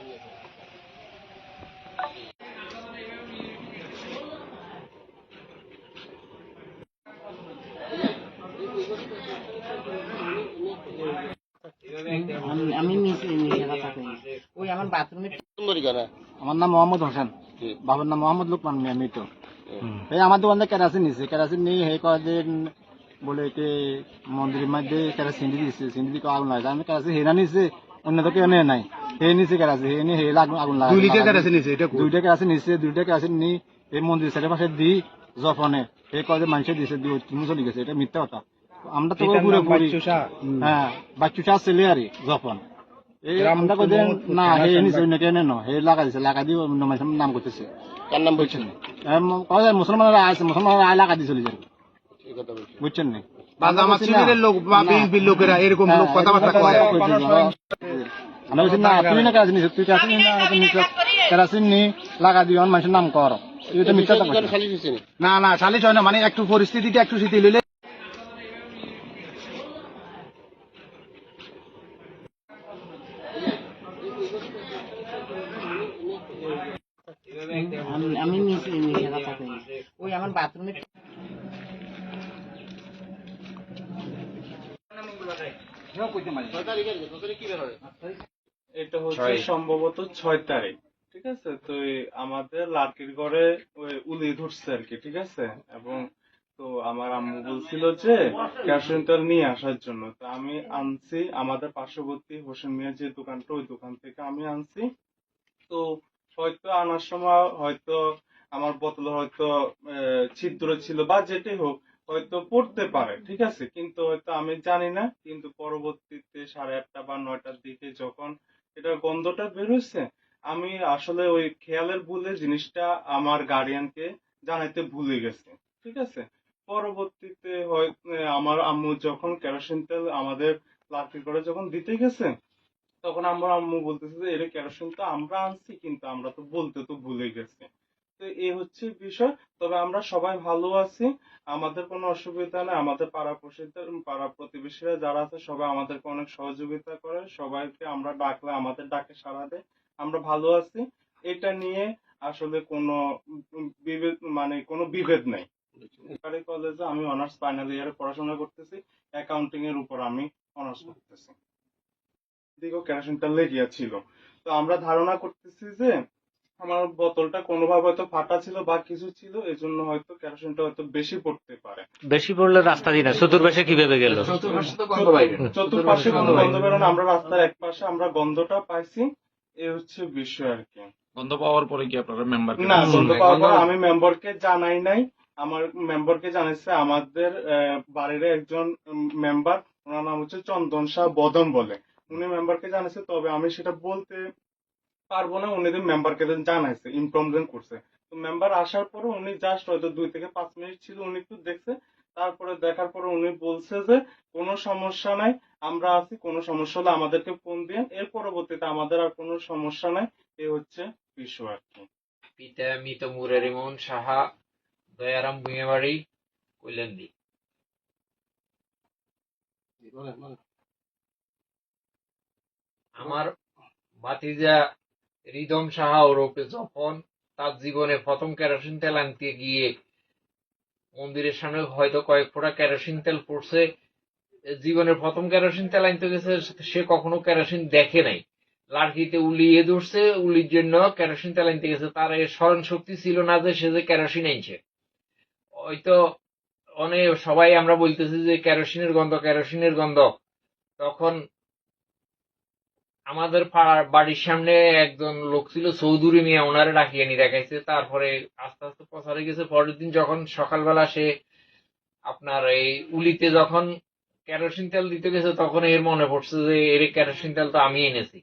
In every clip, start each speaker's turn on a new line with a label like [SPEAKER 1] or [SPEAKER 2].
[SPEAKER 1] আমি ওই আমার বাথরুমে। আমার নাম মোহাম্মদ হোসেন, বাবার নাম মোহাম্মদ লুকমান মিয়া মৃত। এই আমার দোকানে কেরাসিন নিছে, কেরাসিন নিয়ে হে কদিন বলে কি মন্দিরের মধ্যে কেরাসিন দিচ্ছে, সিন্ডি দিকে আগুন লাগে। আমি কেরাসিন হেনা নিছে, অন্য তো কেউ নেই নাই। হে নিছে কেরাসিন, হে নিয়ে হে আগুন লাগে। 2 লিটার কেরাসিন নিছে, এটা 2টা কেরাসিন নিছে, 2টা কেরাসিন নিয়ে এই মন্দিরের চারিপাশে দি জফনে এই কদিন মানুষের দিছে, তুমি চলে গেছে। এটা মিথ্যা কথা। আমরা তো পুরো পুরি, হ্যাঁ বাচ্চুশা ছেলে আর জফন এই আমরা কদিন না হে নিছে, অন্য কেউ নেই, হে লাগা দিছে, লাগা দিয়ে অন্য মানুষের নাম করতেছে। কার নাম বলছেন? মুসলমানরা আছে, মুসলমানরা আয় লাগা দিয়ে চলে যাবে, বুঝছেন না? লোক বা বিএনপির লোকেরা এরকম লোক কথাবার্তা কয়। আমরা বলছি না তুই না কেরাসিন নিছিস, তুই কেরাসিন কেরাসিন নি লাগা দিয়ে মানুষের নাম কর, এটা মিথ্যা কথা। না না সালিশ হয় না, মানে একটু পরিস্থিতিটা একটু শিথিল হইলে। আমি মিশে কথা কই, ওই আমার বাথরুমে।
[SPEAKER 2] এটা হচ্ছে সম্ভবত 6 তারিখ, ঠিক আছে। তো আমাদের লাকির ঘরে ওই উলি ধরছে আর কি, ঠিক আছে। এবং তো আমার আম্মু বলছিল যে কেরোসিন তেল নিয়ে আসার জন্য, তো আমি আনছি আমাদের পার্শ্ববর্তী হোসেন মিয়া যে দোকানটা, ওই দোকান থেকে আমি আনছি। তো হয়তো আনার সময় হয়তো আমার বোতলে হয়তো ছিদ্র ছিল বা যেটাই হোক, হয়তো পড়তে পারে, ঠিক আছে। কিন্তু হয়তো আমি জানি না, কিন্তু পরবর্তীতে 8:30 বা 9টার দিকে যখন এটার গন্ধটা বের হয়েছে, আমি আসলে ওই খেয়ালের ভুলে জিনিসটা আমার গার্ডিয়ানকে জানাইতে ভুলে গেছি, ঠিক আছে। পরবর্তীতে হয়তো আমার আম্মু যখন কেরোসিন তেল আমাদের লাকি করে যখন দিতে গেছে, তখন আমার আম্মু বলতেছে যে এর কেরোসিন তো আমরা আনছি, কিন্তু আমরা তো বলতে তো ভুলে গেছি। তো এই হচ্ছে বিষয়। তবে আমরা সবাই ভালো আছি, আমাদের কোনো অসুবিধা নেই। আমাদের পাড়া প্রতিবেশীরা যারা আছে সবাই আমাদেরকে অনেক সহযোগিতা করে, সবাইকে আমরা ডাকলে আমাদের ডাকে সাড়া দেয়। আমরা ভালো আছি, এটা নিয়ে আসলে কোনো বিভেদ মানে কোনো বিভেদ নাই। সরকারি কলেজে আমি অনার্স ফাইনাল ইয়ারে পড়াশোনা করতেছি, অ্যাকাউন্টিং এর উপর আমি অনার্স করতেছি। দিকেও কেরোসিন তেল লেগে ছিল। তো আমরা ধারণা করতেছি যে আমার বোতলটা কোনোভাবে হয়তো ফাটা ছিল বা কিছু ছিল, এজন্য হয়তো কেরোসিনটা হয়তো বেশি পড়তে পারে।
[SPEAKER 3] বেশি পড়লে রাস্তা দিয়ে না, চতুর্পাশে কিভাবে গেল?
[SPEAKER 2] চতুর্পাশে কোনো গন্ধ বেরোনো, আমরা রাস্তার এক পাশে আমরা গন্ধটা পাইছি, এ হচ্ছে বিষয় আর কি।
[SPEAKER 4] গন্ধ পাওয়ার পরে কি আপনারা মেম্বার?
[SPEAKER 2] না, গন্ধ পাওয়ার পর আমি মেম্বারকে জানাই নাই। আমার মেম্বারকে জানাইছে আমাদের বাড়ির একজন মেম্বার, ওনার নাম হচ্ছে চন্দন শাহ বদন বলে, উনি মেম্বারকে জানাইছে। তবে আমি সেটা বলতে পারবো না, উনি মেম্বারকে জানাইছে, ইনফরমেশন করছে। তো মেম্বার আসার পরে উনি জাস্ট হয়তো 2 থেকে 5 মিনিট ছিল, উনি একটু দেখছে। তারপরে দেখার পরে উনি বলছে যে কোনো সমস্যা নাই, আমরা আছি, কোনো সমস্যা হলে আমাদেরকে ফোন দিন। এর পরবর্তীতে আমাদের আর কোনো সমস্যা নাই, এ হচ্ছে বিষয় আর কি।
[SPEAKER 3] পিতা মৃত মুরারি মোহন সাহা, দয়ারাম ভূঁইয়াবাড়ি, কৈলান্দি। আমার ভাতিজা রিদম সাহা ওরফে যখন তার জীবনে প্রথম কেরোসিন তেল আনতে গিয়ে মন্দিরের সামনে হয়তো কয়েক ফোঁটা কেরোসিন তেল পড়ছে, জীবনের প্রথম কেরোসিন তেল আনতে গেছে, সে কখনো কেরোসিন দেখে নাই। লাড়কিতে উলিয়ে ধরছে, উলির জন্য কেরোসিন তেল আনতে গেছে, তার স্মরণ শক্তি ছিল না যে সে যে কেরোসিন আনছে। হয়তো অনেক সবাই আমরা বলতেছি যে কেরোসিনের গন্ধ, কেরোসিনের গন্ধ। তখন আমাদের বাড়ির সামনে একজন লোক ছিল চৌধুরী মিয়া, ওনারে ডাকিয়ে নিয়ে দেখাইছে। তারপরে আস্তে আস্তে প্রচারে গেছে। পরের দিন যখন সকালবেলা সে আপনার এই উলিতে যখন কেরোসিন তেল দিতে গেছে, তখন এর মনে পড়ছে যে এর কেরোসিন তেল তো আমি এনেছি।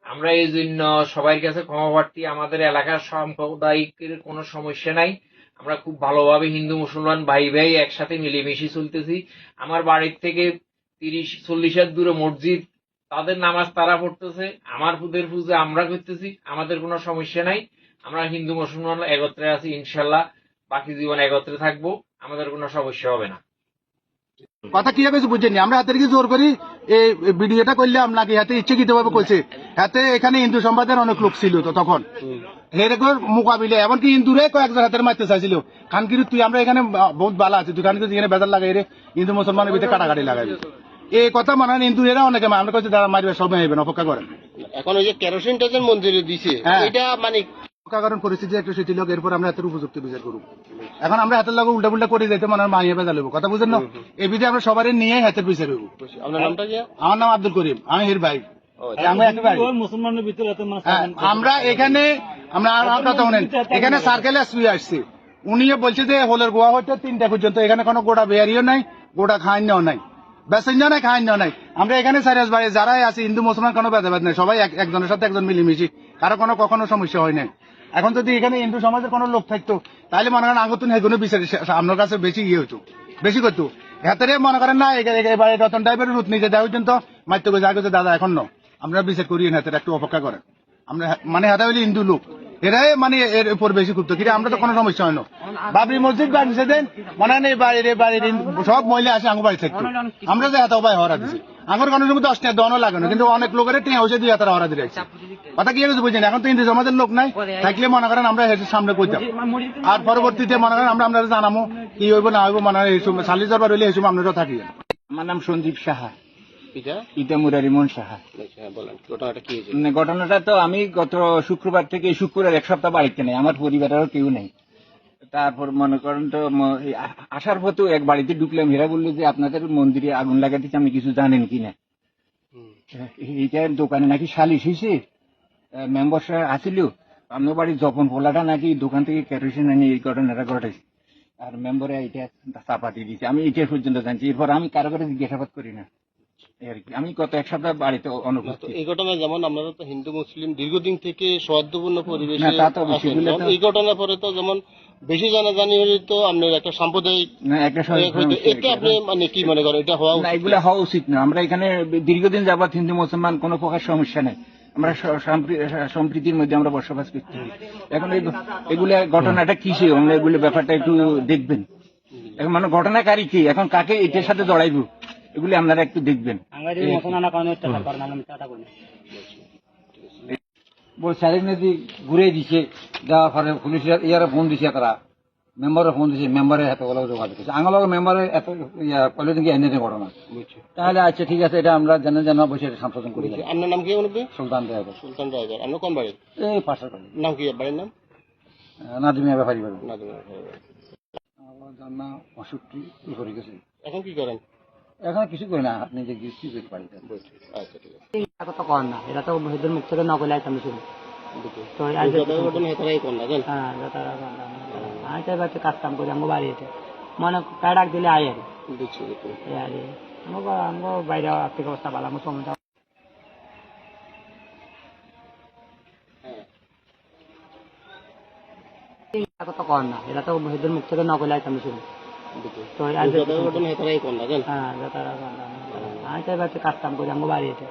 [SPEAKER 3] আমরা এই জন্য সবার কাছে ক্ষমা প্রার্থী। আমাদের এলাকার সাম্প্রদায়িকের কোনো সমস্যা নাই, আমরা খুব ভালোভাবে হিন্দু মুসলমান ভাই ভাই একসাথে মিলেমিশে চলতেছি। আমার বাড়ির থেকে 30-40 হাত দূরে মসজিদ, তাদের নামাজ তারা পড়তেছে, আমার পুজোর পুজো আমরা করতেছি। আমাদের কোনো সমস্যা নাই, আমরা হিন্দু মুসলমান একত্রে আছি, ইনশাল্লাহ বাকি জীবন একত্রে থাকবো, আমাদের কোনো সমস্যা হবে না।
[SPEAKER 1] কথা কি কিছু বুঝেনি, আমরা হাতের কি জোর করি এই ভিডিওটা করলাম নাকি হাতে ইচ্ছাকৃত ভাবে কইছে? হাতে এখানে হিন্দু সম্প্রদায়ের অনেক লোক ছিল তো তখন এরকম মোকাবিলে এমনকি হিন্দুরে কয়েকজন হাতের মারতে চাইছিল। খানকির তুই আমরা এখানে বহুত ভালো আছি, তুই খানকির এখানে বেজার লাগাই রে, হিন্দু মুসলমানের ভিতরে কাটাকাটি লাগাবি, এই কথা মানে হিন্দু এরা অনেকে আমরা কইছি তারা মারবে, সব হইবেন, অপেক্ষা করেন।
[SPEAKER 5] এখন ওই যে কেরোসিনটা যে মন্দিরে দিছে
[SPEAKER 1] হ্যাঁ।
[SPEAKER 5] এটা মানে
[SPEAKER 1] কারণ পরিস্থিতি একটু শিথিল হোক, এরপর আমরা হাতের উপযুক্ত বিচার করব। এখন আমরা হাতের লাগে উল্টা পুল্টা করে যাইতে মানে মাইয়া বেজা লব, কথা বুঝেন না? এই বিধে আমরা সবারই নিয়ে হাতের বিচার হইব।
[SPEAKER 5] আপনার নামটা কি?
[SPEAKER 1] আমার নাম আব্দুল করিম, আমি হির ভাই।
[SPEAKER 6] মুসলমানের ভিতরে
[SPEAKER 1] আমরা এখানে এখানে সার্কেল এসপি আসছে, উনিও বলছে যে হোলের গোয়া হইতে 3টা পর্যন্ত এখানে কোনো গোটা বেয়ারিও নাই, গোটা খাইন্যাও নাই, বেসেঞ্জা নাই, খাইন্যাও নাই। আমরা এখানে সারিয়াস বাড়ি যারাই আছি হিন্দু মুসলমান কোনো ভেদাভেদ নাই, সবাই একজনের সাথে একজন মিলিমিশি, কারো কখনো সমস্যা হয় নাই। এখন যদি এখানে হিন্দু সমাজের কোনো লোক থাকতো তাহলে মনে করেন আগতুন হেগুনে বিচার আপনার কাছে বেশি ইয়ে হইতো, বেশি করতো। হাতের মনে করেন না এবারে রতন টাইপের রুট নিতে দেওয়া পর্যন্ত মারতে গেছে আগে দাদা এখন ন আমরা বিচার করি হাতের একটু অপেক্ষা করেন। আমরা মানে হাতে হইলে হিন্দু লোক এরাই মানে এর উপর বেশি করতো, কিন্তু আমরা তো কোনো সমস্যা হয় না। বাবরি মসজিদ বানিয়েছে দেন মনে হয় বাড়ির সব মহিলা আসে আঙ্গু বাড়ি থাকতো, আমরা যে হাতে উপায় হরা দিচ্ছি আমার কোনো সময় 10 টাকা দনও লাগে না, কিন্তু অনেক লোকের টিয়া হয়েছে 2 হাজার হরা দিয়ে রাখছে। কথা কি কিছু বুঝেন? এখন তো হিন্দু সমাজের লোক নাই, থাকলে মনে করেন আমরা হেঁটে সামনে কইতাম, আর পরবর্তীতে মনে করেন আমরা আপনারা জানাবো কি হইব না হইব, মানে এই সময় সালিশ দরবার হইলে এই সময় আপনারা থাকি।
[SPEAKER 6] আমার নাম সঞ্জীব সাহা,
[SPEAKER 5] এটা
[SPEAKER 6] ইটা মুরারিমন সাহা।
[SPEAKER 5] হ্যাঁ বলেন ঘটনাটা কি হয়েছে?
[SPEAKER 6] ঘটনাটা তো আমি গত শুক্রবার থেকে শুক্রবার 1 সপ্তাহ বাড়িতে নেই, আমার পরিবারেরও কেউ নেই। তারপর মনে করেন তো আসার পথেও এক বাড়িতে ঢুকলাম, এরা বললো যে আপনাদের মন্দিরে আগুন লাগাতেছে, আপনি কিছু জানেন কিনা। এইটা দোকানে নাকি সালিশ হয়েছে, মেম্বাররা আসিল, আপনার বাড়ির জপন পোলাটা নাকি দোকান থেকে কেরোসিন আনি এই ঘটনাটা ঘটাইছে, আর মেম্বারে এটা চাপা দিয়ে দিয়েছে। আমি এটা পর্যন্ত জানছি, এরপর আমি কারো কাছে জিজ্ঞাসাবাদ করি না আর কি। আমি গত 1 সপ্তাহ বাড়িতে অনুপস্থিত।
[SPEAKER 5] এই ঘটনা যেমন আপনারা তো হিন্দু মুসলিম দীর্ঘদিন থেকে সৌহার্দ্যপূর্ণ পরিবেশে
[SPEAKER 6] না, তা তো
[SPEAKER 5] আছেন।
[SPEAKER 6] অবশ্যই। এগুলো তো-
[SPEAKER 5] এই ঘটনার পরে তো যেমন বেশি জানাজানি হলে তো আপনার একটা সাম্প্রদায়িক
[SPEAKER 6] না, একটা সমস্যা
[SPEAKER 5] এটা আপনি মানে কি মনে করেন এটা হওয়া
[SPEAKER 6] না,
[SPEAKER 5] উচিত?
[SPEAKER 6] এগুলো হওয়া উচিত না। আমরা এখানে দীর্ঘদিন যাবৎ হিন্দু মুসলমান কোনো প্রকার সমস্যা নেই, আমরা সম্প্রীতির মধ্যে আমরা বসবাস করছি। এখন এগুলা ঘটনাটা কিসে, আমরা এগুলো ব্যাপারটা একটু দেখবেন। এখন মানে ঘটনাকারী কি, এখন কাকে এটার সাথে জড়াইব, এগুলি আপনারা একটু দেখবেন।
[SPEAKER 7] চারি নদী ঘুরে দিছে, যাওয়ার পরে পুলিশ ইয়ারে ফোন দিছে, তারা মেম্বারে ফোন দিছে, মেম্বারে হাতে বলা যোগাযোগ করছে, আমার লগে মেম্বারে এত কলে নাকি এনে ঘটনা। তাহলে আচ্ছা ঠিক আছে, এটা আমরা জানা বসে এটা সংশোধন করি।
[SPEAKER 5] আপনার নাম কি বলবে?
[SPEAKER 7] সুলতান ড্রাইভার,
[SPEAKER 5] সুলতান রাজার। আপনার কোন বাড়ির?
[SPEAKER 7] এই পাশের বাড়ি
[SPEAKER 5] নাম কি বাড়ির নাম?
[SPEAKER 7] নাদিমিয়া ব্যাপারী বাড়ি।
[SPEAKER 5] না তুমি
[SPEAKER 7] আমার জানা অসুখটি করে গেছে,
[SPEAKER 5] এখন কি করেন?
[SPEAKER 7] এখন কিছু করি না, আপনি যে কি করতে পারি।
[SPEAKER 5] আচ্ছা ঠিক আছে।
[SPEAKER 8] কথা কর না, এটা তো হিন্দুর মুখ থেকে নকল আইতাম শুরু তো
[SPEAKER 5] ঘটনা হেতারাই কোন না জান?
[SPEAKER 8] হ্যাঁ আমি তো এবার কাজ কাম করি আমার বাড়িতে, মনে ডাক দিলে আয় আর
[SPEAKER 5] বুঝছি বুঝছি।
[SPEAKER 8] আমার বাইরে আর্থিক অবস্থা ভালো, আমার সময় কথা কর না, এটা তো হিন্দুর মুখ থেকে নকল আইতাম শুরু তো
[SPEAKER 5] ঘটনা হেতারাই কোন না জান?
[SPEAKER 8] হ্যাঁ আমি তো এবার কাজ কাম করি আমার বাড়িতে,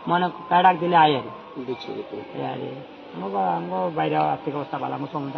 [SPEAKER 8] মনে ডাক দিলে আয় আর
[SPEAKER 5] বুঝছি বুঝছি।
[SPEAKER 8] আমার বাইরে আর্থিক অবস্থা ভালো, আমার সময়